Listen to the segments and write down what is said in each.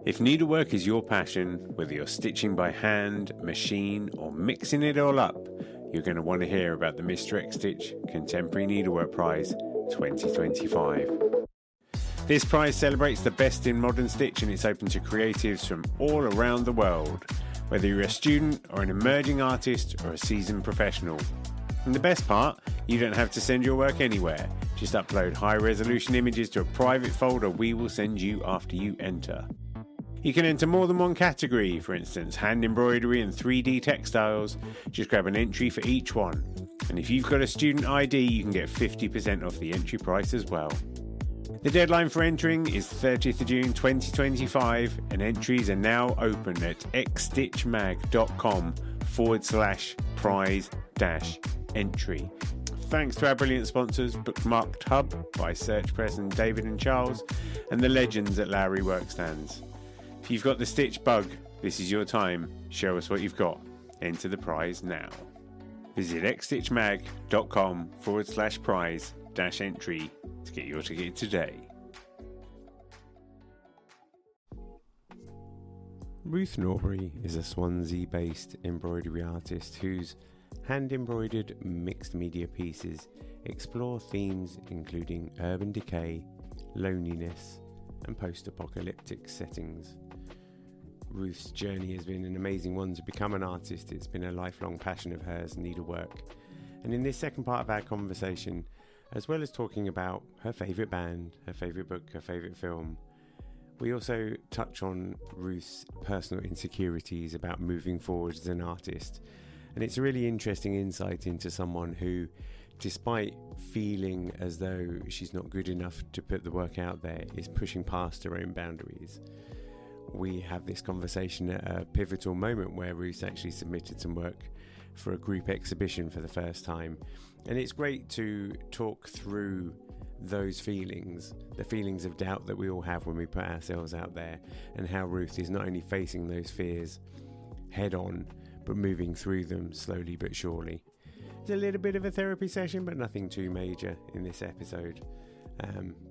If needlework is your passion, whether you're stitching by hand, machine, or mixing it all up, you're going to want to hear about the Mr. XStitch Contemporary Needlework Prize 2025. This prize celebrates the best in modern stitch, and it's open to creatives from all around the world, whether you're a student or an emerging artist or a seasoned professional. And the best part, you don't have to send your work anywhere. Just upload high-resolution images to a private folder we will send you after you enter. You can enter more than one category, for instance, hand embroidery and 3D textiles. Just grab an entry for each one. And if you've got a student ID, you can get 50% off the entry price as well. The deadline for entering is 30th of June 2025, and entries are now open at xstitchmag.com/prize-entry. Thanks to our brilliant sponsors, Bookmarked Hub by Search Press and David and Charles, and the legends at Lowry Workstands. If you've got the stitch bug, this is your time. Show us what you've got. Enter the prize now. Visit xstitchmag.com/prize-entry to get your ticket today. Ruth Norbury is a Swansea-based embroidery artist whose hand-embroidered mixed media pieces explore themes including urban decay, loneliness, and post-apocalyptic settings. Ruth's journey has been an amazing one to become an artist. It's been a lifelong passion of hers, needlework. And in this second part of our conversation, as well as talking about her favourite band, her favourite book, her favourite film, we also touch on Ruth's personal insecurities about moving forward as an artist. And it's a really interesting insight into someone who, despite feeling as though she's not good enough to put the work out there, is pushing past her own boundaries. We have this conversation at a pivotal moment where Ruth actually submitted some work for a group exhibition for the first time. And it's great to talk through those feelings, the feelings of doubt that we all have when we put ourselves out there, and how Ruth is not only facing those fears head on, but moving through them slowly but surely. It's a little bit of a therapy session, but nothing too major in this episode.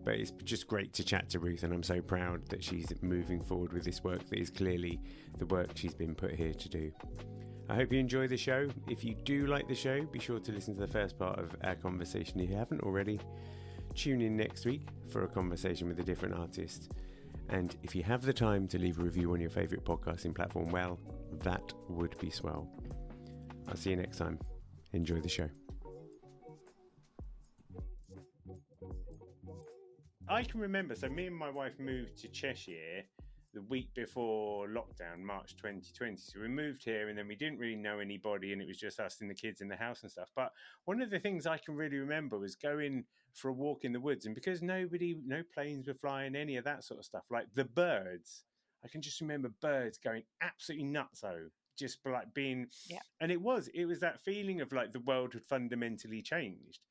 But it's just great to chat to Ruth, and I'm so proud that she's moving forward with this work that is clearly the work she's been put here to do. I hope you enjoy the show. If you do like the show, be sure to listen to the first part of our conversation if you haven't already. Tune in next week for a conversation with a different artist. And if you have the time to leave a review on your favourite podcasting platform, well, that would be swell. I'll see you next time. Enjoy the show. I can remember, so me and my wife moved to Cheshire the week before lockdown, March 2020. So we moved here and then we didn't really know anybody, and it was just us and the kids in the house and stuff. But one of the things I can really remember was going for a walk in the woods, and because no planes were flying, any of that sort of stuff, like the birds, I can just remember birds going absolutely nutso, just like being, and it was that feeling of like the world had fundamentally changed,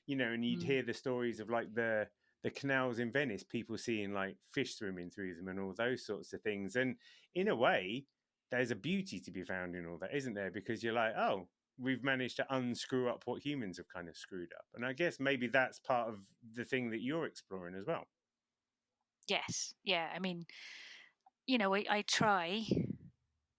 and you'd hear the stories of like the canals in Venice, people seeing like fish swimming through them and all those sorts of things. And in a way, there's a beauty to be found in all that, isn't there? Because you're like, oh, we've managed to unscrew up what humans have kind of screwed up. And I guess maybe that's part of the thing that you're exploring as well. Yes. Yeah. I mean, I try,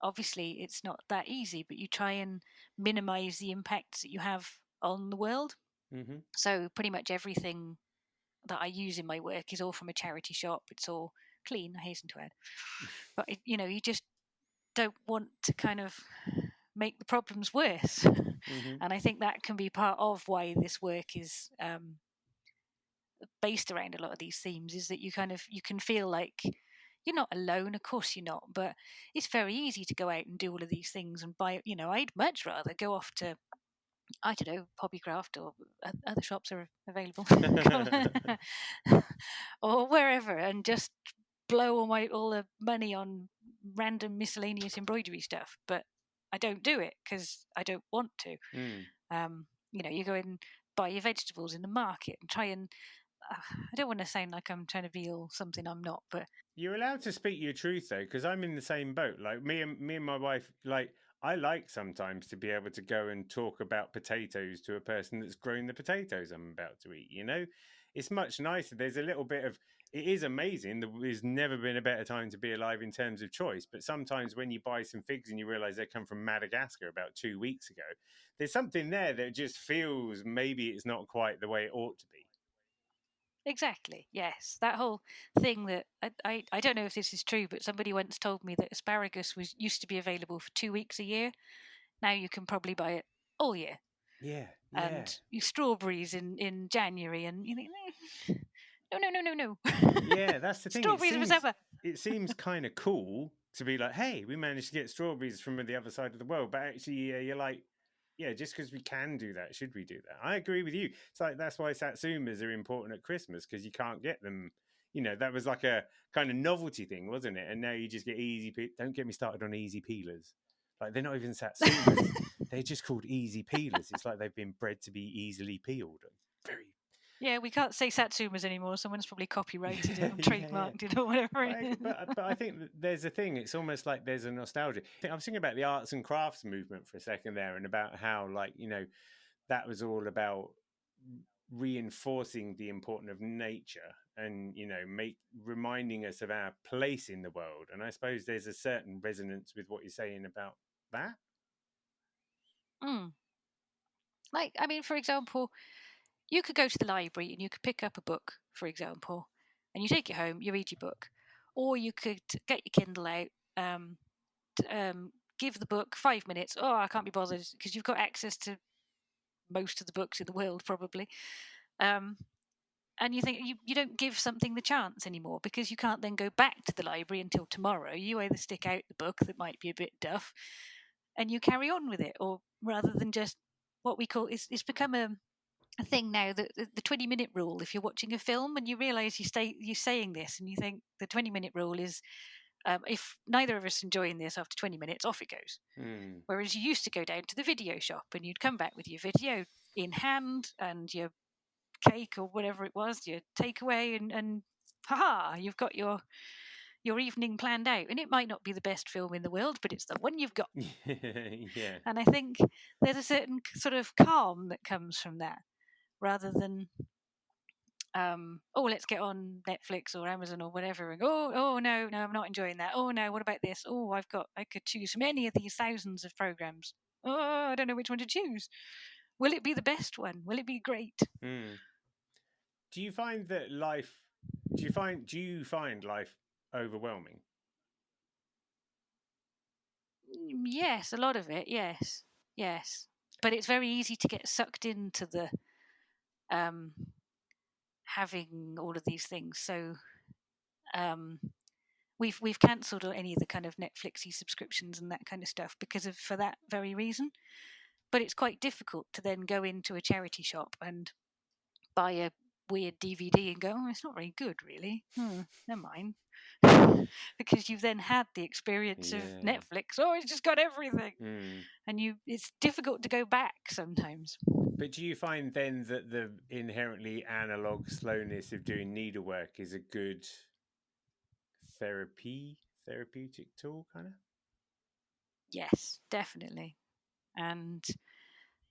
obviously it's not that easy, but you try and minimize the impacts that you have on the world. Mm-hmm. So pretty much everything that I use in my work is all from a charity shop. It's all clean, I hasten to add. But, you just don't want to kind of make the problems worse. Mm-hmm. And I think that can be part of why this work is based around a lot of these themes, is that you can feel like you're not alone. Of course you're not, but it's very easy to go out and do all of these things and buy, I'd much rather go off to, I don't know, Hobbycraft or other shops are available or wherever, and just blow all the money on random miscellaneous embroidery stuff. But I don't do it because I don't want to. You go and buy your vegetables in the market and try and I don't want to sound like I'm trying to be all something I'm not, but you're allowed to speak your truth though, because I'm in the same boat. Like me and my wife, like I like sometimes to be able to go and talk about potatoes to a person that's grown the potatoes I'm about to eat. it's much nicer. There's a little bit of, it is amazing. There's never been a better time to be alive in terms of choice. But sometimes when you buy some figs and you realize they come from Madagascar about 2 weeks ago, there's something there that just feels maybe it's not quite the way it ought to be. Exactly. Yes, that whole thing that I don't know if this is true, but somebody once told me that asparagus used to be available for 2 weeks a year. Now you can probably buy it all year. Yeah. And strawberries in January, and you think, no. Yeah, that's the thing. Strawberries for summer. It seems kind of cool to be like, hey, we managed to get strawberries from the other side of the world. But actually, you're like, yeah, just because we can do that, should we do that? I agree with you. It's like, that's why satsumas are important at Christmas, because you can't get them. You know, that was like a kind of novelty thing, wasn't it? And now you just get easy. Don't get me started on easy peelers. Like, they're not even satsumas. They're just called easy peelers. It's like they've been bred to be easily peeled. Very. Yeah, we can't say satsumas anymore. Someone's probably copyrighted it or trademarked it or whatever. But I think there's a thing. It's almost like there's a nostalgia. I was thinking about the arts and crafts movement for a second there, and about how, like, you know, that was all about reinforcing the importance of nature and, you know, reminding us of our place in the world. And I suppose there's a certain resonance with what you're saying about that. Like, I mean, for example, you could go to the library and you could pick up a book, for example, and you take it home, you read your book. Or you could get your Kindle out, give the book 5 minutes. Oh, I can't be bothered, because you've got access to most of the books in the world, probably. And you think you don't give something the chance anymore, because you can't then go back to the library until tomorrow. You either stick out the book that might be a bit duff and you carry on with it, or rather than just what we call, it's become a thing now, that the 20-minute rule. If you're watching a film and you realize you're saying this, and you think the 20-minute rule is, if neither of us enjoying this, after 20 minutes off it goes. Whereas you used to go down to the video shop and you'd come back with your video in hand and your cake or whatever it was, your takeaway, and haha, you've got your evening planned out. And it might not be the best film in the world, but it's the one you've got. Yeah. And I think there's a certain sort of calm that comes from that, rather than let's get on Netflix or Amazon or whatever, and no, I'm not enjoying that. Oh no, what about this? Oh, I could choose from any of these thousands of programs. Oh, I don't know which one to choose. Will it be the best one? Will it be great? Do you find that life? Do you find life overwhelming? Yes, a lot of it. Yes. But it's very easy to get sucked into the having all of these things. So we've cancelled any of the kind of Netflixy subscriptions and that kind of stuff for that very reason. But it's quite difficult to then go into a charity shop and buy a weird DVD and go, oh, it's not very good, really. Never mind. Because you've then had the experience of Netflix. Oh, it's just got everything. And it's difficult to go back sometimes. But do you find then that the inherently analog slowness of doing needlework is a good therapeutic tool, kind of? Yes, definitely. And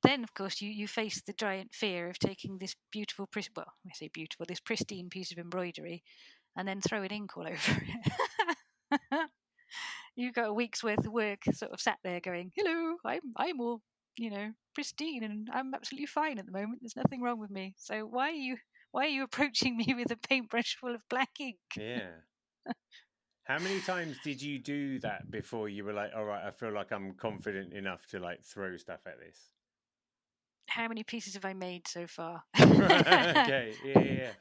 then, of course, you face the giant fear of taking this beautiful, this pristine piece of embroidery, and then throwing ink all over it. You've got a week's worth of work sort of sat there going, hello, I'm all, pristine, and I'm absolutely fine at the moment. There's nothing wrong with me. So why are you approaching me with a paintbrush full of black ink? Yeah. How many times did you do that before you were like, all right, I feel like I'm confident enough to like throw stuff at this? How many pieces have I made so far? Okay, yeah.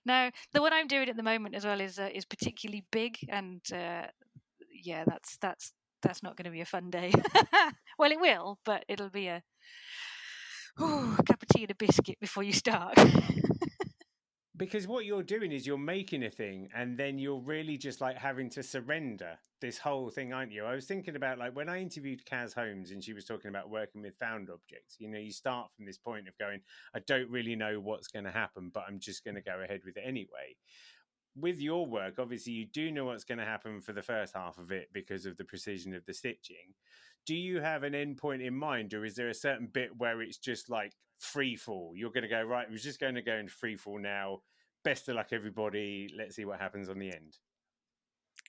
No, the one I'm doing at the moment as well is particularly big, and that's not going to be a fun day. Well, it will, but it'll be a cup of tea and a biscuit before you start. Because what you're doing is you're making a thing, and then you're really just like having to surrender this whole thing, aren't you? I was thinking about, like, when I interviewed Kaz Holmes and she was talking about working with found objects, you start from this point of going, I don't really know what's going to happen, but I'm just going to go ahead with it anyway. With your work, obviously, you do know what's going to happen for the first half of it because of the precision of the stitching. do you have an end point in mind, or is there a certain bit where it's just like free fall? You're going to go, right, we're just going to go into free fall now. Best of luck, everybody. Let's see what happens on the end.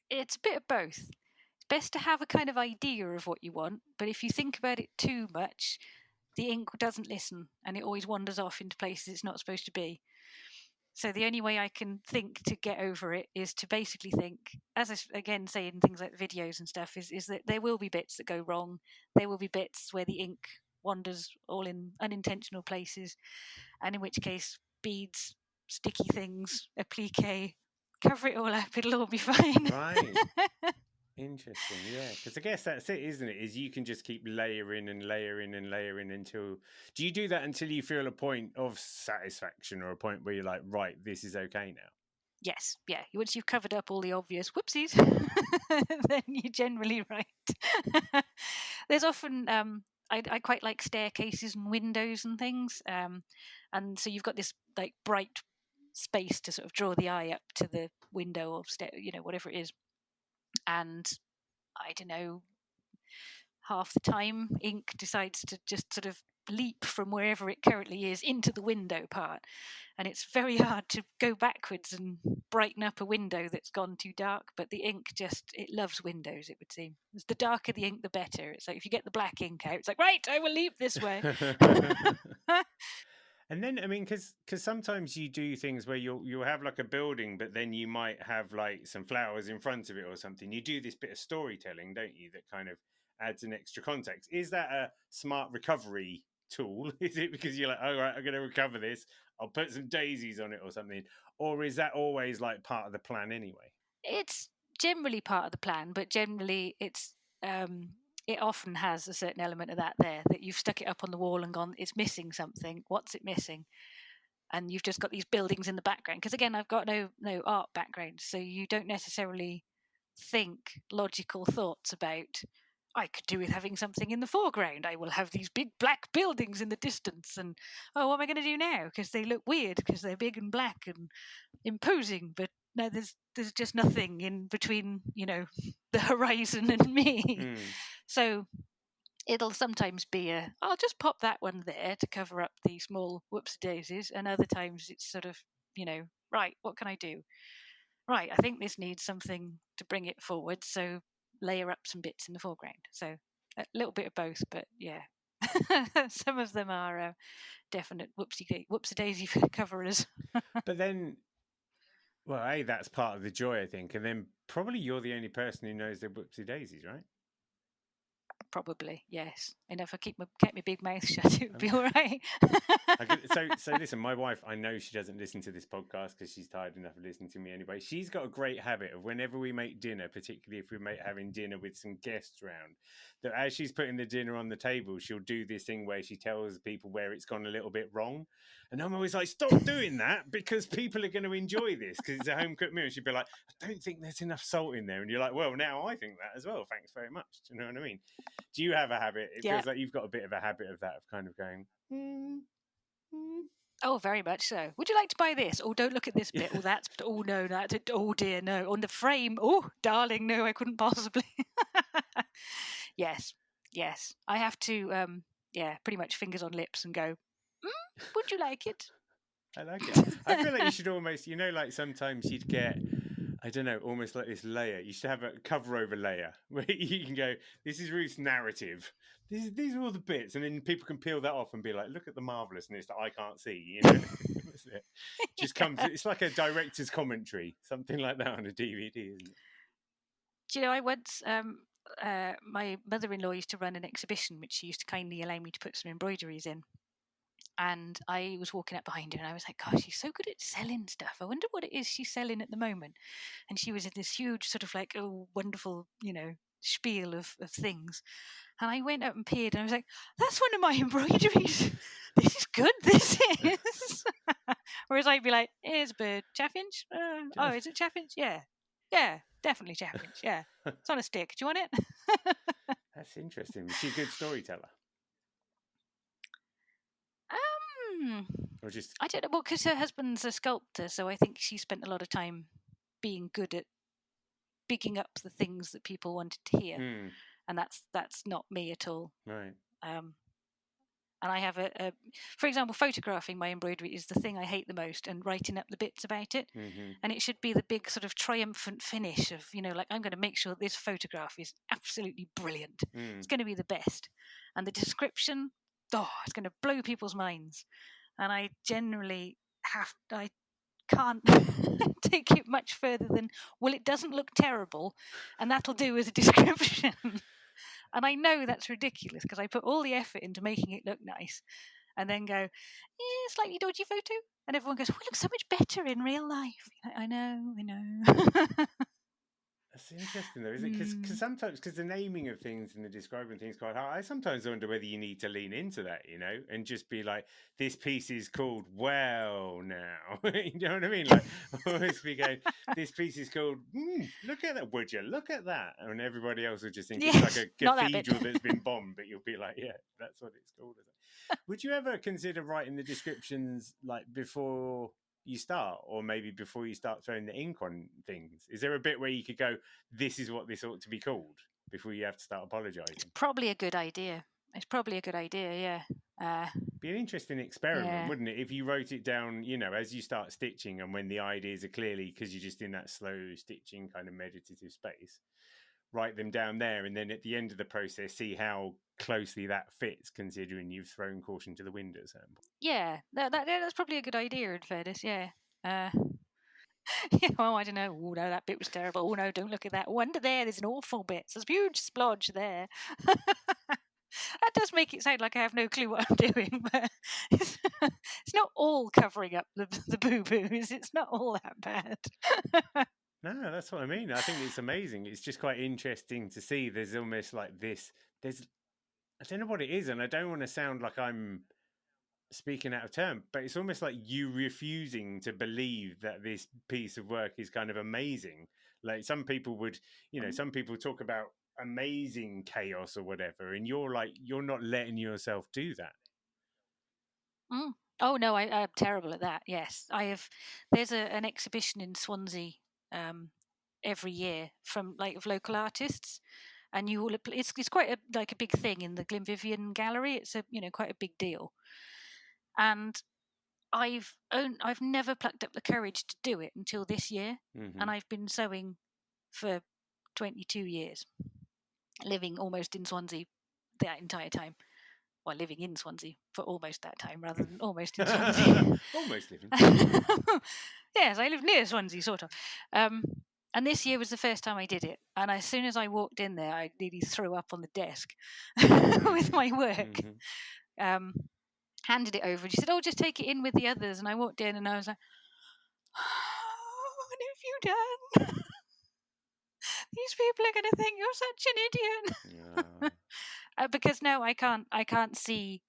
It's a bit of both. It's best to have a kind of idea of what you want, but if you think about it too much, the ink doesn't listen and it always wanders off into places it's not supposed to be. So the only way I can think to get over it is to basically think, as I again say in things like videos and stuff, is that there will be bits that go wrong. There will be bits where the ink wanders all in unintentional places, and in which case beads, sticky things, applique, cover it all up, it'll all be fine. Right. Interesting, yeah, because I guess that's it, isn't it? Is you can just keep layering and layering and layering until. Do you do that until you feel a point of satisfaction or a point where you're like, right, this is okay now? Yes, yeah. Once you've covered up all the obvious whoopsies, then you're generally right. There's often I quite like staircases and windows and things, and so you've got this like bright space to sort of draw the eye up to the window or whatever it is, and I don't know, half the time ink decides to just sort of leap from wherever it currently is into the window part, and it's very hard to go backwards and brighten up a window that's gone too dark, but the ink it loves windows, it would seem. The darker the ink the better. It's like if you get the black ink out, it's like, right, I will leap this way. And then, I mean, because sometimes you do things where you'll have like a building, but then you might have like some flowers in front of it or something. You do this bit of storytelling, don't you, that kind of adds an extra context. Is that a smart recovery tool? Is it because you're like, oh, right, I'm going to recover this, I'll put some daisies on it or something? Or is that always like part of the plan anyway? It's generally part of the plan, but generally it often has a certain element of that there, that you've stuck it up on the wall and gone, it's missing something. What's it missing? And you've just got these buildings in the background. Because again, I've got no art background, so you don't necessarily think logical thoughts about, I could do with having something in the foreground. I will have these big black buildings in the distance. And, oh, what am I going to do now? Because they look weird because they're big and black and imposing. But no, there's just nothing in between, the horizon and me. So it'll sometimes be I'll just pop that one there to cover up the small whoopsie daisies, and other times it's sort of, right, what can I do? Right, I think this needs something to bring it forward, so layer up some bits in the foreground. So a little bit of both, but yeah. Some of them are definite whoopsie daisy coverers. But then, well, that's part of the joy, I think. And then probably you're the only person who knows they're whoopsie daisies, right? Probably, yes. And if I kept my big mouth shut, it would be all right. So listen, my wife, I know she doesn't listen to this podcast because she's tired enough of listening to me anyway. She's got a great habit of whenever we make dinner, particularly if we're having dinner with some guests around, that as she's putting the dinner on the table, she'll do this thing where she tells people where it's gone a little bit wrong. And I'm always like, stop doing that, because people are going to enjoy this because it's a home cooked meal. And she'd be like, I don't think there's enough salt in there. And you're like, well, now I think that as well. Thanks very much. Do you know what I mean? Do you have a habit? It feels like you've got a bit of a habit of that, of kind of going, Oh, very much so. Would you like to buy this? Oh, don't look at this bit. Oh, that's. Oh no, that's. Oh dear, no. On the frame. Oh, darling, no, I couldn't possibly. Yes. I have to. Pretty much fingers on lips and go. Would you like it? I like it. I feel like you should almost, like sometimes you'd get, I don't know, almost like this layer. You should have a cover over layer where you can go, this is Ruth's narrative. These are all the bits. And then people can peel that off and be like, look at the marvellousness that I can't see. It just comes, it's like a director's commentary, something like that on a DVD, isn't it? Do you know, I once, my mother-in-law used to run an exhibition, which she used to kindly allow me to put some embroideries in. And I was walking up behind her and I was like, gosh, she's so good at selling stuff. I wonder what it is she's selling at the moment. And she was in this huge sort of like, oh, wonderful, spiel of things. And I went up and peered and I was like, that's one of my embroideries. This is good, this is. Whereas I'd be like, here's a bird, chaffinch. Oh, is it chaffinch? Yeah. Yeah, definitely chaffinch. Yeah. It's on a stick. Do you want it? That's interesting. Is she a good storyteller? Or just, I don't know. Well, because her husband's a sculptor, so I think she spent a lot of time being good at bigging up the things that people wanted to hear. and that's not me at all. Right. And I have for example, photographing my embroidery is the thing I hate the most, and writing up the bits about it. Mm-hmm. And it should be the big sort of triumphant finish of, like, I'm going to make sure this photograph is absolutely brilliant. It's going to be the best. And the description, it's going to blow people's minds. And I generally I can't take it much further than, well, it doesn't look terrible, and that'll do as a description. And I know that's ridiculous because I put all the effort into making it look nice, and then go, slightly dodgy photo, and everyone goes, "Oh, it looks so much better in real life." I know. That's interesting, though, isn't it? Because sometimes, the naming of things and the describing things quite hard, I sometimes wonder whether you need to lean into that, and just be like, this piece is called Well Now. You know what I mean? Like, almost be going, this piece is called, look at that, would you? Look at that. And everybody else will just think it's like a cathedral that's been bombed, but you'll be like, yeah, that's what it's called. Would you ever consider writing the descriptions like before you start, or maybe before you start throwing the ink on things? Is there a bit where you could go, this is what this ought to be called, before you have to start apologizing? It's probably a good idea. Yeah. Be an interesting experiment, wouldn't it, if you wrote it down, as you start stitching, and when the ideas are clearly, because you're just in that slow stitching kind of meditative space, write them down there, and then at the end of the process see how closely that fits, considering you've thrown caution to the wind at some point. Yeah, that's probably a good idea, in fairness. Yeah. Well, I don't know. Oh no, that bit was terrible. Oh no, don't look at that. Oh, under there's an awful bit. There's a huge splodge there. That does make it sound like I have no clue what I'm doing, but it's not all covering up the boo-boos. It's not all that bad. No, that's what I mean. I think it's amazing. It's just quite interesting to see. There's almost like this. I don't know what it is, and I don't want to sound like I'm speaking out of turn, but it's almost like you refusing to believe that this piece of work is kind of amazing. Like some people would, some people talk about amazing chaos or whatever, and you're like, you're not letting yourself do that. Oh no, I'm terrible at that. Yes, there's an exhibition in Swansea every year from of local artists, and it's quite a big thing in the Glenvivian Gallery. It's quite a big deal, and I've never plucked up the courage to do it until this year, and I've been sewing for 22 years, living almost in Swansea that entire time. Well, living in Swansea for almost that time, rather than almost in Swansea. Almost living. Yes, I live near Swansea, sort of. And this year was the first time I did it. And as soon as I walked in there, I nearly threw up on the desk with my work. Handed it over, and she said, "Oh, just take it in with the others." And I walked in, and I was like, "Oh, what have you done? These people are going to think you're such an idiot." Because now I can't see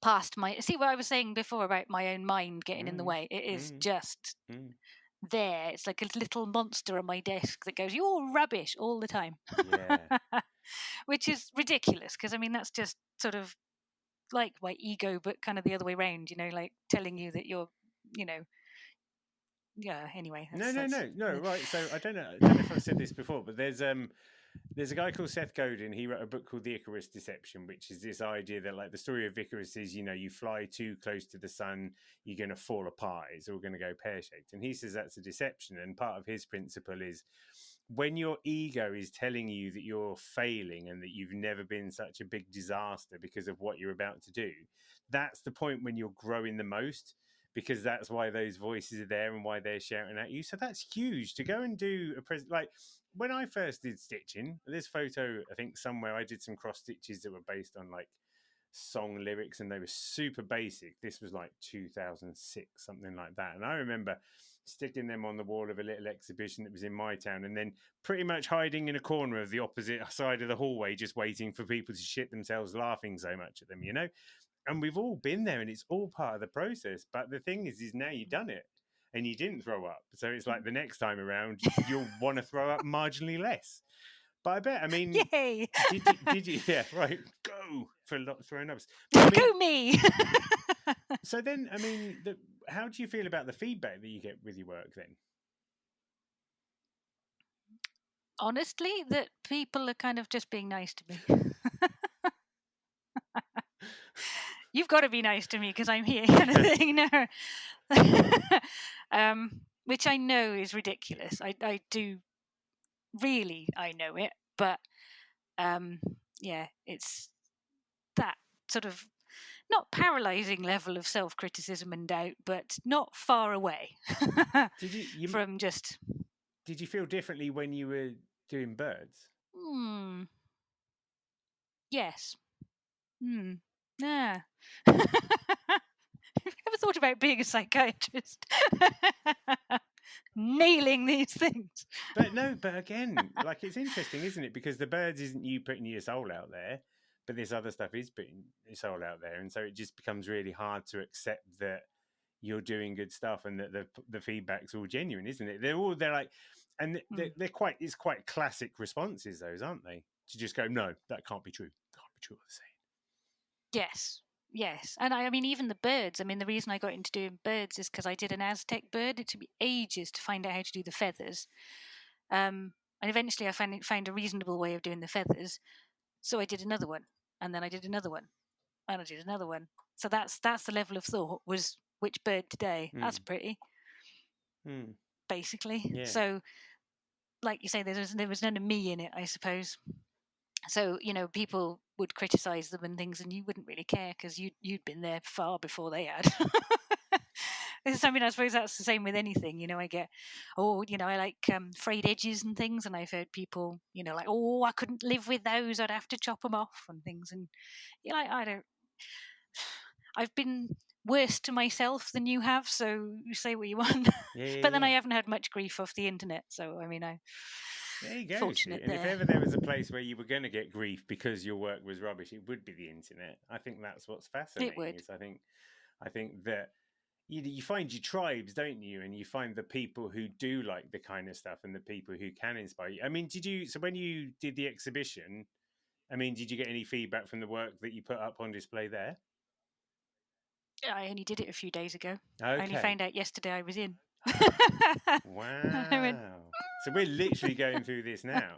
past see what I was saying before about my own mind getting in the way. It is just there. It's like a little monster on my desk that goes, "You're rubbish," all the time. Yeah. Which is ridiculous, because I mean that's just sort of like my ego, but kind of the other way around, like telling you that you're, yeah. Anyway. No. Right. So I don't know if I've said this before, but there's a guy called Seth Godin. He wrote a book called The Icarus Deception, which is this idea that, like, the story of Icarus is, you fly too close to the sun, you're going to fall apart. It's all going to go pear-shaped. And he says that's a deception. And part of his principle is when your ego is telling you that you're failing and that you've never been such a big disaster because of what you're about to do, that's the point when you're growing the most, because that's why those voices are there and why they're shouting at you. So that's huge to go and do like when I first did stitching. This photo, I think somewhere I did some cross stitches that were based on like song lyrics, and they were super basic. This was like 2006, something like that. And I remember sticking them on the wall of a little exhibition that was in my town, and then pretty much hiding in a corner of the opposite side of the hallway, just waiting for people to shit themselves laughing so much at them, And we've all been there, and it's all part of the process. But the thing is now you've done it and you didn't throw up. So it's like the next time around, you'll want to throw up marginally less. But I bet, I mean, yay! Did you? Yeah, right. Go for throwing ups. Go me! So then, I mean, how do you feel about the feedback that you get with your work then? honestly, that people are kind of just being nice to me. You've got to be nice to me because I'm here, kind of thing. No. Which I know is ridiculous. I do really, I know it, but yeah, it's that sort of not paralyzing level of self-criticism and doubt, but not far away Did you from just. Did you feel differently when you were doing birds? Yes. Yeah. Ever thought about being a psychiatrist? Nailing these things. But no, but again, like, it's interesting, isn't it? Because the birds isn't you putting your soul out there, but this other stuff is putting your soul out there. And so it just becomes really hard to accept that you're doing good stuff and that the feedback's all genuine, isn't it? They're like, and they're quite, it's quite classic responses, those, aren't they? To just go, no, that can't be true. Can't be true what they're saying. Yes. And I mean, even the birds. I mean, the reason I got into doing birds is because I did an Aztec bird. It took me ages to find out how to do the feathers. And eventually I found a reasonable way of doing the feathers. So I did another one. And then I did another one. And I did another one. So that's the level of thought, was which bird today? That's pretty. Basically. Yeah. So, like you say, there was none of me in it, I suppose. So, people would criticize them and things, and you wouldn't really care because you'd been there far before they had. I mean, I suppose that's the same with anything. I get, I like frayed edges and things, and I've heard people, like, oh, I couldn't live with those. I'd have to chop them off and things. And I don't. I've been worse to myself than you have, so you say what you want. But then I haven't had much grief off the internet, so I mean, there you go. Fortunate and there. if ever there was a place where you were going to get grief because your work was rubbish, it would be the internet. I think that's what's fascinating. It would. Is I think that you find your tribes, don't you? And you find the people who do like the kind of stuff and the people who can inspire you. I mean, so when you did the exhibition, I mean, did you get any feedback from the work that you put up on display there? I only did it a few days ago. Okay. I only found out yesterday I was in. Wow. So we're literally going through this now.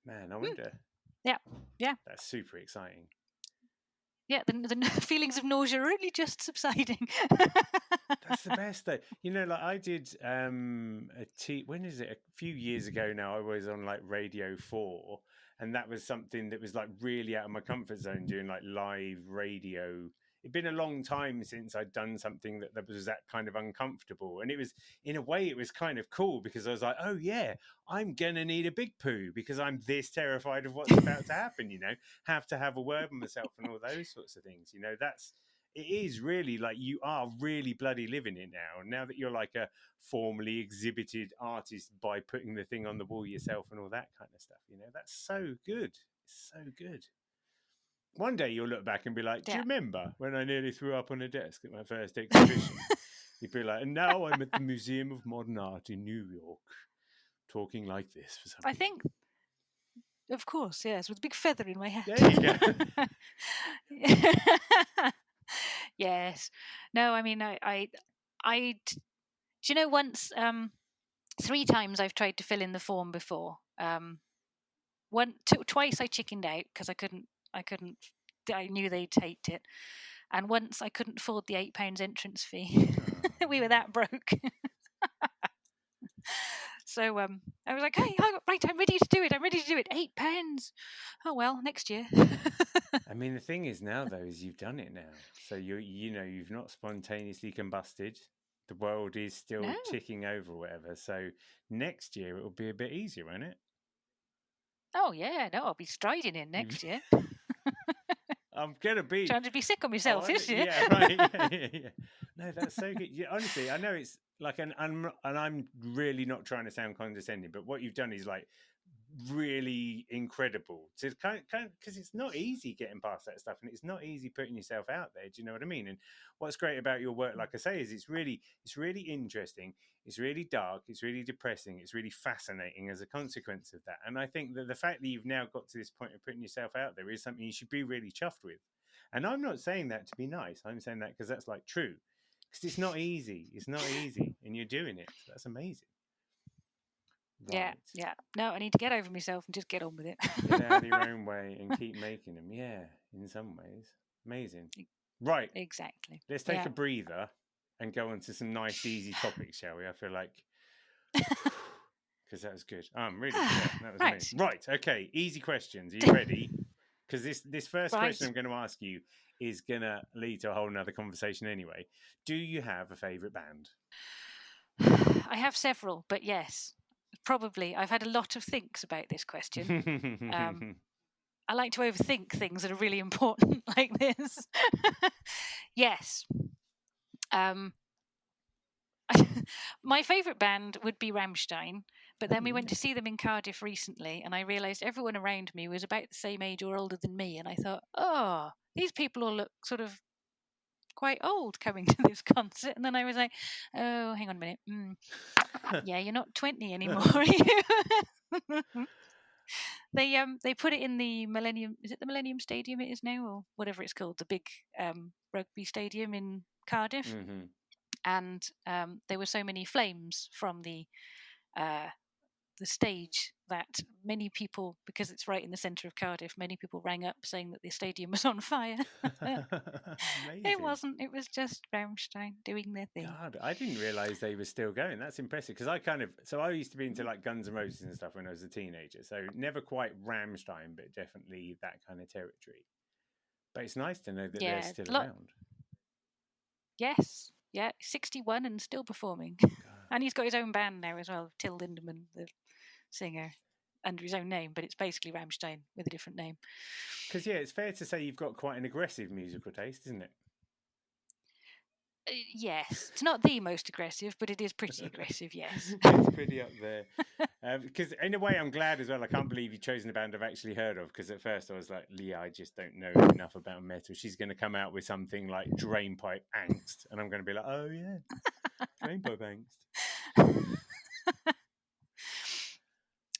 Man, I wonder. Yeah. That's super exciting. Yeah, the feelings of nausea are only just subsiding. That's the best though. Like I did when is it? A few years ago now, I was on like Radio 4, and that was something that was like really out of my comfort zone, doing like live radio. It'd been a long time since I'd done something that was that kind of uncomfortable. And it was, in a way, it was kind of cool because I was like, oh yeah, I'm going to need a big poo because I'm this terrified of what's about to happen, have to have a word with myself and all those sorts of things. It is really like you are really bloody living it now. And now that you're like a formally exhibited artist by putting the thing on the wall yourself and all that kind of stuff, that's so good. It's so good. One day you'll look back and be like, do you remember when I nearly threw up on a desk at my first exhibition? You'd be like, and now I'm at the Museum of Modern Art in New York, talking like this for some reason. I think, of course, yes, with a big feather in my hat. There you go. Yes. No, I mean, I do you know, once, 3 times I've tried to fill in the form before. Twice I chickened out because I knew they'd taped it. And once I couldn't afford the £8 entrance fee. We were that broke. So I was like, hey, right, I'm ready to do it. £8. Oh, well, next year. I mean, the thing is now, though, is you've done it now. So you've not spontaneously combusted. The world is still ticking over or whatever. So next year it will be a bit easier, won't it? Oh, yeah. No, I'll be striding in next year. I'm going to be... trying to be sick on myself this year. Yeah, right. Yeah. No, that's so good. Yeah, honestly, I know it's like, and I'm really not trying to sound condescending, but what you've done is like really incredible to kind of because it's not easy getting past that stuff, and it's not easy putting yourself out there. Do you know what I mean? And what's great about your work, like I say, is it's really interesting, it's really dark, it's really depressing, it's really fascinating as a consequence of that. And I think that the fact that you've now got to this point of putting yourself out there is something you should be really chuffed with. And I'm not saying that to be nice, I'm saying that because that's like true, because it's not easy, and you're doing it. So that's amazing. Right. Yeah. No, I need to get over myself and just get on with it. Get out of your own way and keep making them. Yeah, in some ways. Amazing. Right. Exactly. Let's take a breather and go on to some nice, easy topics, shall we? I feel like... Because that was good. I'm really... Yeah, that was amazing. Right. Okay. Easy questions. Are you ready? Because this first question I'm going to ask you is going to lead to a whole nother conversation anyway. Do you have a favourite band? I have several, but yes, probably. I've had a lot of thinks about this question. I like to overthink things that are really important like this. Yes. My favourite band would be Rammstein, but then we went to see them in Cardiff recently, and I realised everyone around me was about the same age or older than me, and I thought, oh, these people all look sort of quite old coming to this concert. And then I was like, oh, hang on a minute. Yeah, you're not 20 anymore, are you? They put it in the Millennium. Is it the Millennium Stadium? It is now, or whatever it's called, the big rugby stadium in Cardiff. And there were so many flames from the stage that many people, because it's right in the centre of Cardiff, many people rang up saying that the stadium was on fire. It wasn't. It was just Rammstein doing their thing. God, I didn't realise they were still going. That's impressive. Because I used to be into like Guns N' Roses and stuff when I was a teenager. So never quite Rammstein, but definitely that kind of territory. But it's nice to know that they're still around. Yes. Yeah, 61 and still performing. And he's got his own band now as well, Till Lindemann, the singer, under his own name, but it's basically Rammstein with a different name. Because, it's fair to say you've got quite an aggressive musical taste, isn't it? Yes. It's not the most aggressive, but it is pretty aggressive, yes. It's pretty up there. Because in a way, I'm glad as well. I can't believe you've chosen a band I've actually heard of, because at first I was like, Leah, I just don't know enough about metal. She's going to come out with something like Drainpipe Angst, and I'm going to be like, oh, yeah, Drainpipe Angst.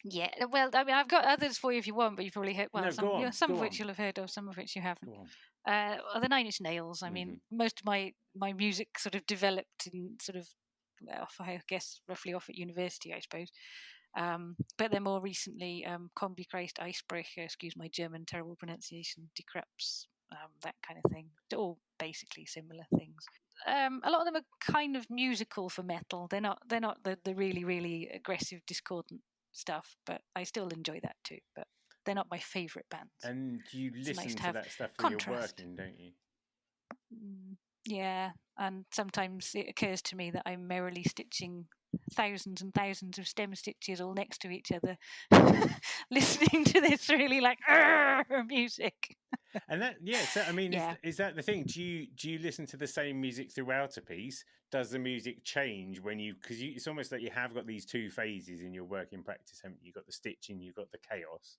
Yeah, well, I mean, I've got others for you if you want, but you've probably heard, well, no, some of which you'll have heard of, some of which you haven't. Go on. The Nine Inch Nails. I mean, most of my music sort of developed in sort of, I guess, roughly off at university, I suppose. But then more recently, Combi Christ, Icebreaker, excuse my German terrible pronunciation, Decreps, that kind of thing. They're all basically similar things. A lot of them are kind of musical for metal. They're not the really, really aggressive, discordant stuff, but I still enjoy that too. But they're not my favourite bands. And you listen to that stuff when you're working, don't you? Yeah, and sometimes it occurs to me that I'm merrily stitching thousands and thousands of stem stitches all next to each other, listening to this really like music. And that, so I mean, is that the thing? Do you listen to the same music throughout a piece? Does the music change when because it's almost like you have got these two phases in your working practice, haven't you? You've got the stitching, you've got the chaos.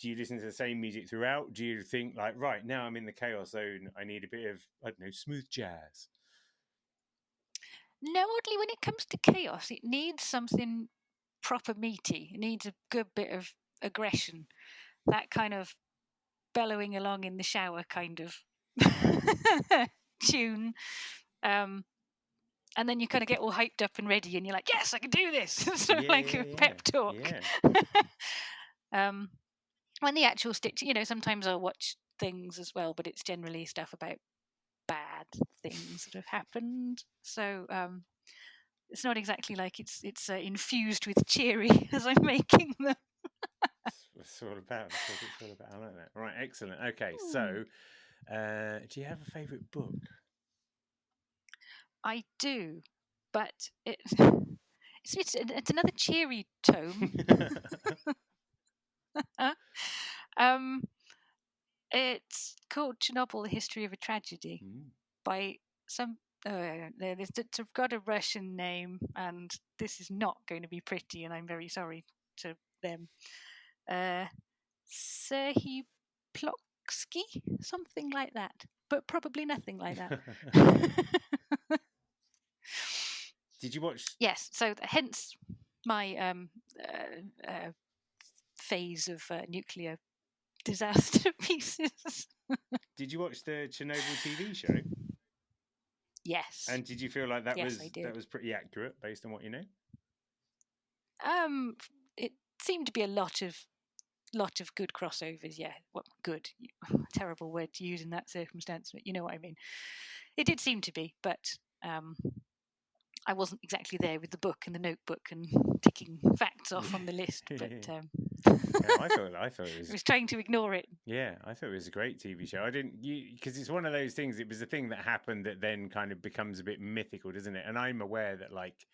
Do you listen to the same music throughout? Do you think like, right, now I'm in the chaos zone, I need a bit of, I don't know, smooth jazz? No, oddly, when it comes to chaos, it needs something proper meaty. It needs a good bit of aggression. That kind of bellowing along in the shower kind of tune. And then you kind of get all hyped up and ready and you're like, yes, I can do this. Sort of like a pep talk. When the actual stitch, sometimes I'll watch things as well, but it's generally stuff about bad things that have happened. So it's not exactly like it's infused with cheery as I'm making them. It's all about. I like that. Right, excellent. Okay, so do you have a favourite book? I do, but it's another cheery tome. It's called Chernobyl: The History of a Tragedy by some. It's got a Russian name, and this is not going to be pretty, and I'm very sorry to them. Serhii Plotsky, something like that, but probably nothing like that. Did you watch? Yes, so hence my phase of nuclear disaster pieces. Did you watch the Chernobyl TV show? Yes. And did you feel like that was pretty accurate based on what you know? It seemed to be a lot of good crossovers. Yeah, well, good. Terrible word to use in that circumstance, but you know what I mean. It did seem to be, but I wasn't exactly there with the book and the notebook and ticking facts off on the list. But I thought it was. I was trying to ignore it. Yeah, I thought it was a great TV show. I didn't, because it's one of those things. It was a thing that happened that then kind of becomes a bit mythical, doesn't it? And I'm aware that like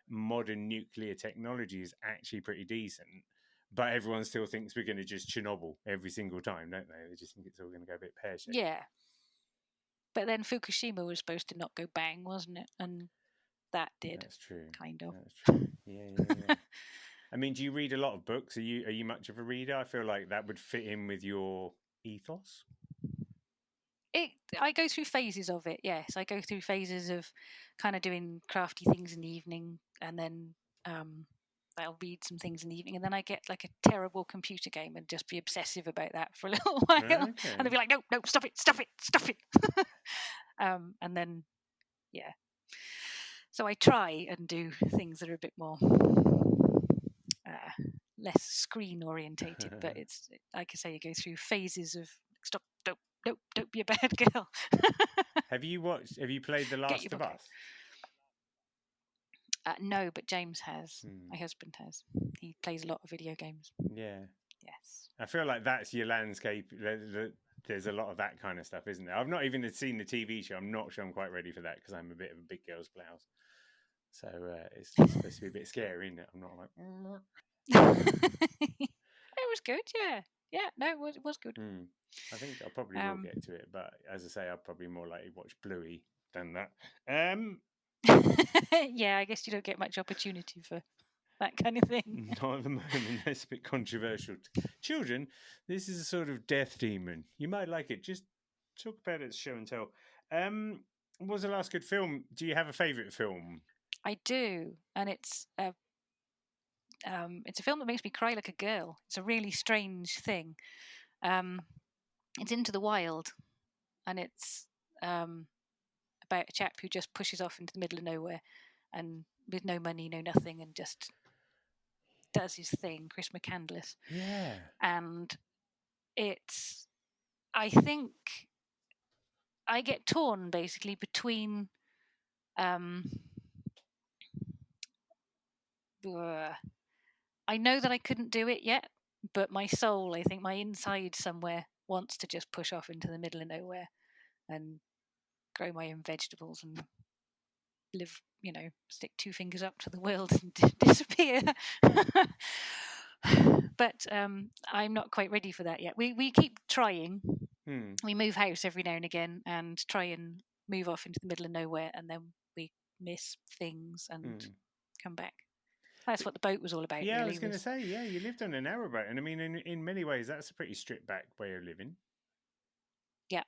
modern nuclear technology is actually pretty decent, but everyone still thinks we're going to just Chernobyl every single time, don't they? They just think it's all going to go a bit pear-shaped. Yeah. But then Fukushima was supposed to not go bang, wasn't it? And that did. That's true. Kind of. That's true. Yeah. I mean, do you read a lot of books? Are you much of a reader? I feel like that would fit in with your ethos. I go through phases of it. Yes, I go through phases of kind of doing crafty things in the evening, and then I'll read some things in the evening, and then I get like a terrible computer game and just be obsessive about that for a little while, and they'll be like, "No, stop it!" And then, yeah. So I try and do things that are a bit more less screen orientated, but it's like I say, you go through phases of stop, don't be a bad girl. Have you played The Last of Us? No, but James has. My husband has. He plays a lot of video games. Yeah. Yes. I feel like that's your landscape. There's a lot of that kind of stuff, isn't there? I've not even seen the TV show. I'm not sure I'm quite ready for that because I'm a bit of a big girl's blouse. So it's supposed to be a bit scary, isn't it? I'm not like... It was good, yeah. Yeah, no, it was good. I think I probably will get to it, but as I say, I'll probably more likely watch Bluey than that. Yeah, I guess you don't get much opportunity for that kind of thing. Not at the moment. That's a bit controversial. Children, this is a sort of death demon. You might like it. Just talk about it as show and tell. What was the last good film? Do you have a favourite film? I do, and it's a film that makes me cry like a girl. It's a really strange thing. It's Into the Wild, and it's about a chap who just pushes off into the middle of nowhere and with no money, no nothing, and just does his thing. Chris McCandless. Yeah. And it's, I think I get torn basically between I know that I couldn't do it yet, but my soul, I think my inside somewhere wants to just push off into the middle of nowhere and grow my own vegetables and live, stick 2 fingers up to the world and disappear. But I'm not quite ready for that yet. We keep trying. We move house every now and again and try and move off into the middle of nowhere, and then we miss things and come back. That's what the boat was all about. Yeah, really, I was going to say, you lived on a narrowboat, and I mean, in many ways, that's a pretty stripped back way of living. Yeah,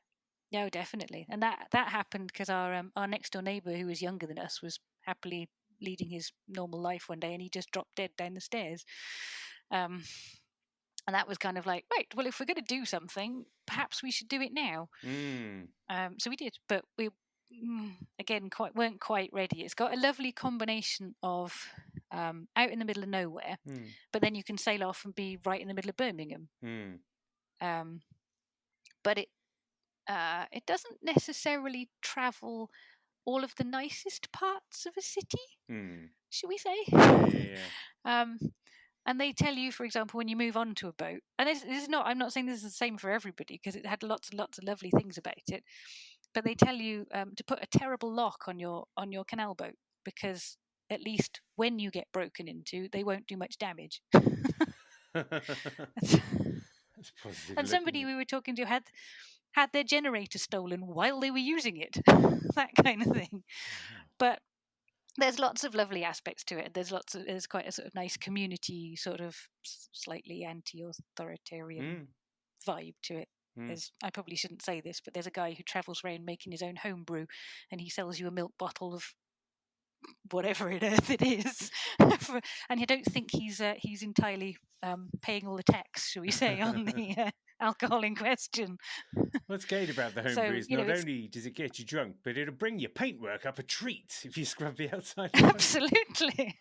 no, definitely, and that happened because our next door neighbour, who was younger than us, was happily leading his normal life one day, and he just dropped dead down the stairs. And that was kind of like, right, well, if we're going to do something, perhaps we should do it now. So we did, but we again weren't quite ready. It's got a lovely combination of out in the middle of nowhere, but then you can sail off and be right in the middle of Birmingham. But it doesn't necessarily travel all of the nicest parts of a city, should we say? Yeah. And they tell you, for example, when you move on to a boat, and this is not, I'm not saying this is the same for everybody because it had lots and lots of lovely things about it, but they tell you to put a terrible lock on your canal boat because at least when you get broken into, they won't do much damage. That's positive. And somebody we were talking to had their generator stolen while they were using it, that kind of thing. But there's lots of lovely aspects to it. There's quite a sort of nice community, sort of slightly anti-authoritarian vibe to it. I probably shouldn't say this, but there's a guy who travels around making his own homebrew, and he sells you a milk bottle of whatever on earth it is, and I don't think he's entirely paying all the tax, shall we say, on the alcohol in question. What's great about the homebrew is not only does it get you drunk, but it'll bring your paintwork up a treat if you scrub the outside. Absolutely.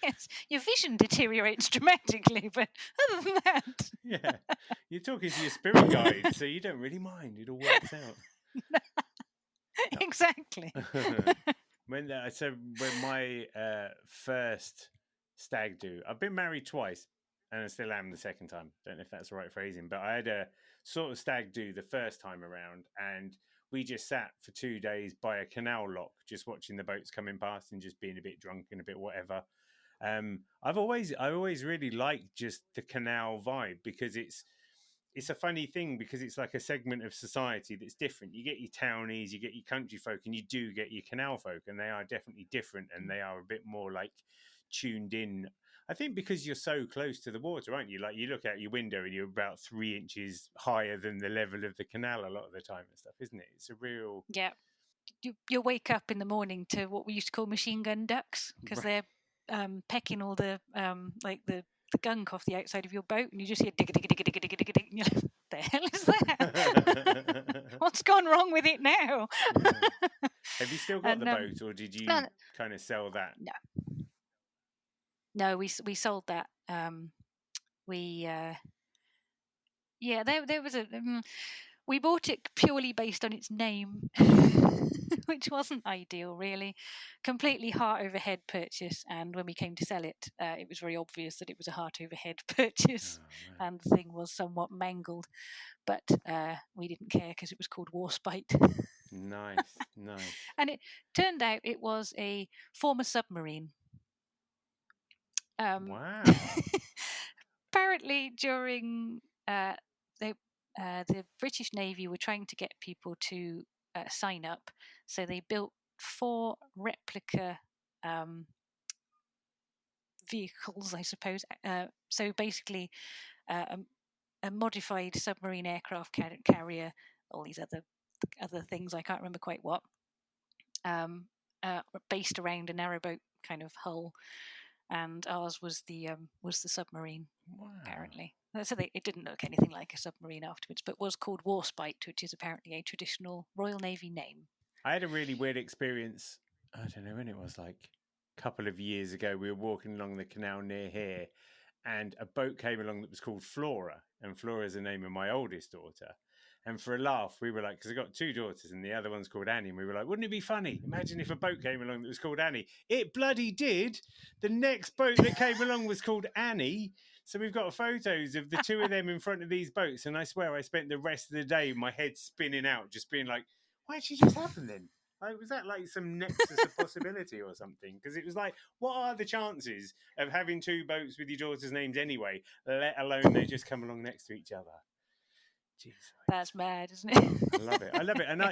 Yes, your vision deteriorates dramatically, but other than that, yeah, you're talking to your spirit guide, so you don't really mind. It all works out. Exactly. when my first stag do, I've been married twice, and I still am the second time. Don't know if that's the right phrasing, but I had a sort of stag do the first time around, and we just sat for 2 days by a canal lock, just watching the boats coming past and just being a bit drunk and a bit whatever. I always really liked just the canal vibe, because it's a funny thing, because it's like a segment of society that's different. You get your townies, you get your country folk, and you do get your canal folk, and they are definitely different, and they are a bit more like tuned in. I think because you're so close to the water, aren't you? Like, you look out your window and you're about 3 inches higher than the level of the canal a lot of the time and stuff, isn't it? It's a real... Yeah. You wake up in the morning to what we used to call machine gun ducks, because they're pecking all the like the gunk off the outside of your boat, and you just hear digga digga digga digga digga digga digga, and you're like, the hell is that? What's gone wrong with it now? Yeah. Have you still got the boat, or did you kind of sell that? No, we sold that. There was a we bought it purely based on its name, which wasn't ideal, really. Completely heart over head purchase, and when we came to sell it, it was very obvious that it was a heart over head purchase, and the thing was somewhat mangled. But we didn't care, because it was called Warspite. Nice. And it turned out it was a former submarine. Wow. Apparently, during the British Navy were trying to get people to sign up, so they built 4 replica vehicles, I suppose. So basically, a modified submarine aircraft carrier, all these other things, I can't remember quite what, based around a narrowboat kind of hull, and ours was the submarine. Wow. Apparently, so it didn't look anything like a submarine afterwards, but was called Warspite, which is apparently a traditional Royal Navy name. I had a really weird experience. I don't know when it was, like a couple of years ago. We were walking along the canal near here, and a boat came along that was called Flora, and Flora is the name of my oldest daughter. And for a laugh, we were like, because I got 2 daughters, and the other one's called Annie, and we were like, wouldn't it be funny? Imagine if a boat came along that was called Annie. It bloody did. The next boat that came along was called Annie. So we've got photos of the 2 of them in front of these boats, and I swear I spent the rest of the day, my head spinning out, just being like, why did she just happen then? Like, was that like some nexus of possibility or something? Because it was like, what are the chances of having 2 boats with your daughter's names anyway, let alone they just come along next to each other? Jeez, that's mad, isn't it? I love it. And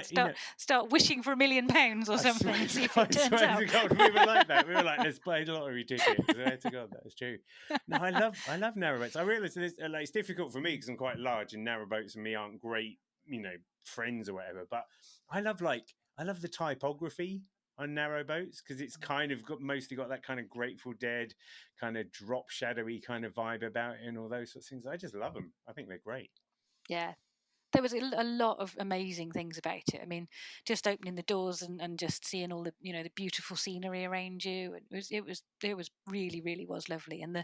start wishing for £1 million or something. I see if it turns out. To God, we were like that. We were like, let's play a lottery ticket. I swear to God, that's true. No, I love narrowboats. I realise it's difficult for me because I'm quite large, and narrowboats and me aren't great, friends or whatever. But I love the typography on narrowboats, because it's kind of mostly got that kind of Grateful Dead kind of drop shadowy kind of vibe about it, and all those sorts of things. I just love them. I think they're great. Yeah, there was a lot of amazing things about it. I mean, just opening the doors and just seeing all the the beautiful scenery around you. It was really, really was lovely. And the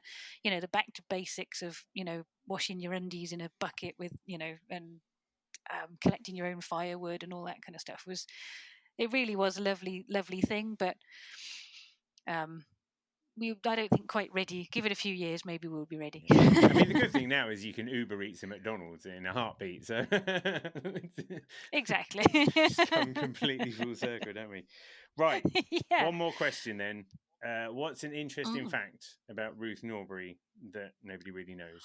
back to basics of washing your undies in a bucket with and collecting your own firewood and all that kind of stuff it really was a lovely, lovely thing. But I don't think quite ready. Give it a few years, maybe we'll be ready. Yeah. I mean, the good thing now is you can Uber Eats at McDonald's in a heartbeat. So exactly, just come completely full circle, don't we? Right. Yeah. One more question then. What's an interesting fact about Ruth Norbury that nobody really knows?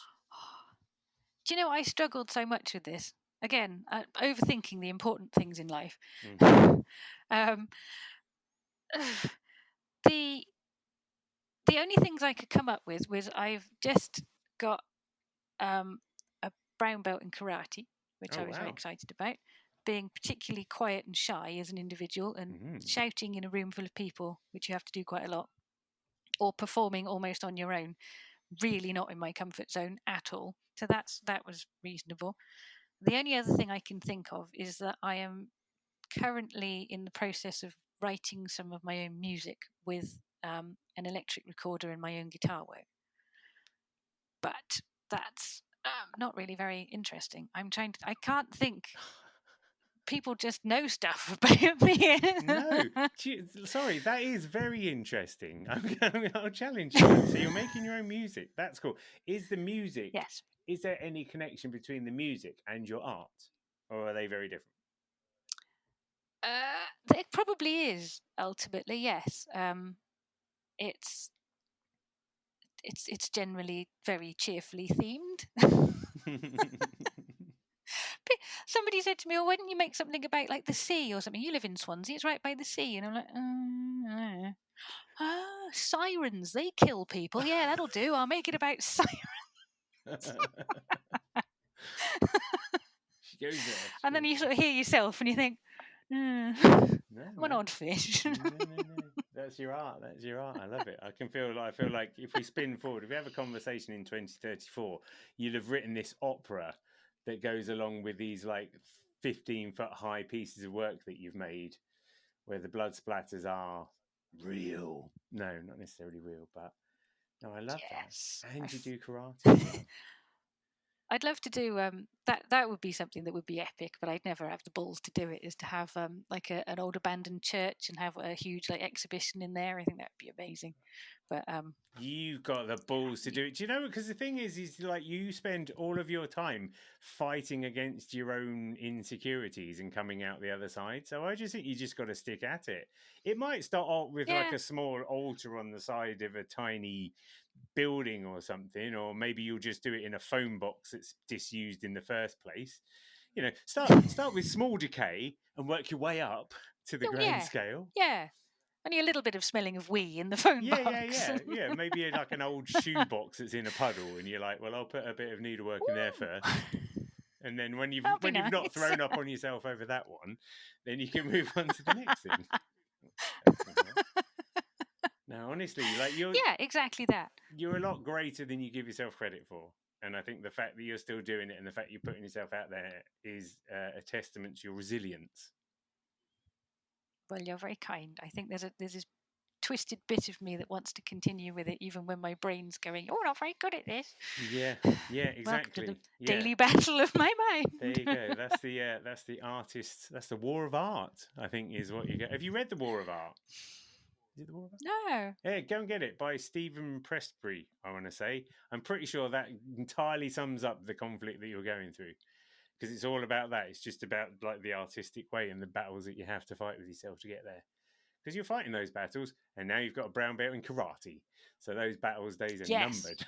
Do you know, I struggled so much with this. Again, overthinking the important things in life. The only things I could come up with was I've just got a brown belt in karate, which I was very excited about. Being particularly quiet and shy as an individual, and shouting in a room full of people, which you have to do quite a lot, or performing almost on your own, really not in my comfort zone at all. So that was reasonable. The only other thing I can think of is that I am currently in the process of writing some of my own music with an electric recorder and my own guitar work. But that's not really very interesting. I can't think. People just know stuff about me. No, sorry, that is very interesting. I'll challenge you. So you're making your own music. That's cool. Is the music? Yes. Is there any connection between the music and your art, or are they very different? It probably is ultimately. Yes. It's generally very cheerfully themed. Somebody said to me, "Oh, why didn't you make something about like the sea or something? You live in Swansea; it's right by the sea." And I'm like, sirens, they kill people. Yeah, that'll do. I'll make it about sirens. She goes there. And then you sort of hear yourself and you think, I'm an odd fish. No. That's your art. That's your art. I love it. I feel like if we spin forward, if we have a conversation in 2034, you'd have written this opera that goes along with these like 15-foot high pieces of work that you've made, where the blood splatters are real. No, not necessarily real, but no, I love that. And you do karate. I'd love to do that. That would be something that would be epic, but I'd never have the balls to do it. Is to have like an old abandoned church and have a huge like exhibition in there. I think that would be amazing. But you've got the balls to do it. Do you know? Because the thing is like you spend all of your time fighting against your own insecurities and coming out the other side. So I just think you just got to stick at it. It might start off with like a small altar on the side of a tiny building or something, or maybe you'll just do it in a phone box that's disused in the first place. You know, start with small decay and work your way up to the grand scale. Yeah. Only a little bit of smelling of wee in the phone box. Yeah. Maybe like an old shoe box that's in a puddle, and you're like, well, I'll put a bit of needlework in there first. And then when you've not thrown up on yourself over that one, then you can move on to the next thing. No, honestly, like you're exactly that. You're a lot greater than you give yourself credit for. And I think the fact that you're still doing it and the fact you're putting yourself out there is a testament to your resilience. Well, you're very kind. I think there's this twisted bit of me that wants to continue with it, even when my brain's going, "Oh, not very good at this." Yeah, exactly. Welcome to the daily battle of my mind. There you go. That's the artist. That's the War of Art, I think, is what you get. Have you read The War of Art? Is it The War of Art? No. Yeah, go and get it by Stephen Pressbury, I want to say. I'm pretty sure that entirely sums up the conflict that you're going through. Because it's all about that. It's just about like the artistic way and the battles that you have to fight with yourself to get there. Because you're fighting those battles, and now you've got a brown belt in karate. So those battles days are numbered.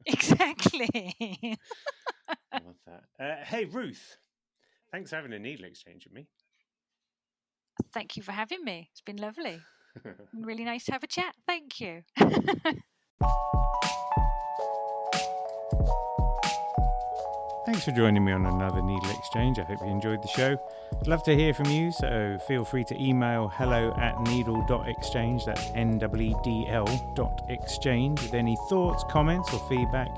Exactly. I love that. Hey, Ruth, thanks for having a needle exchange with me. Thank you for having me. It's been lovely. Really nice to have a chat. Thank you. Thanks for joining me on another Needle Exchange. I hope you enjoyed the show. I'd love to hear from you, so feel free to email hello@needle.exchange, that's NEEDL.exchange, with any thoughts, comments or feedback.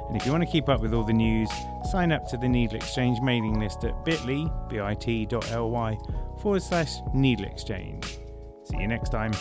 And if you want to keep up with all the news, sign up to the Needle Exchange mailing list at bit.ly/needle exchange. See you next time.